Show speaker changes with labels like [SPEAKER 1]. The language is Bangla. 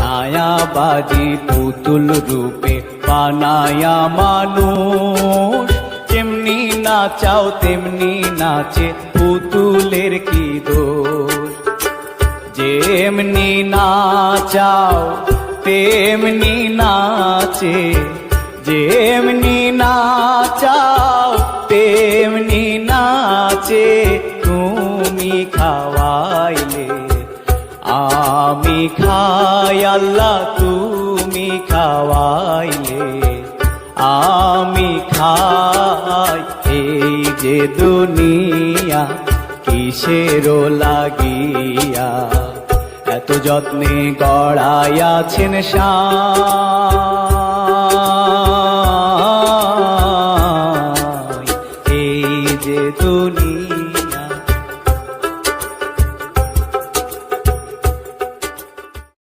[SPEAKER 1] মায়াবাদী পুতুল রূপে বানায়া মানুষ, যেমনি নাচাও তেমনি নাচে পুতুলের কি দোষ। যেমনি নাচাও তেমনি নাচে, যেমনি নাচাও তেমনি নাচে, তুমি খাওয়াইলে আমি খাই আল্লাহ, তুমি খাওয়াইলে আমি খাই। এই যে দুনিয়া কিসের লাগিয়া, এত যত্নে গড়াইয়াছেন শান।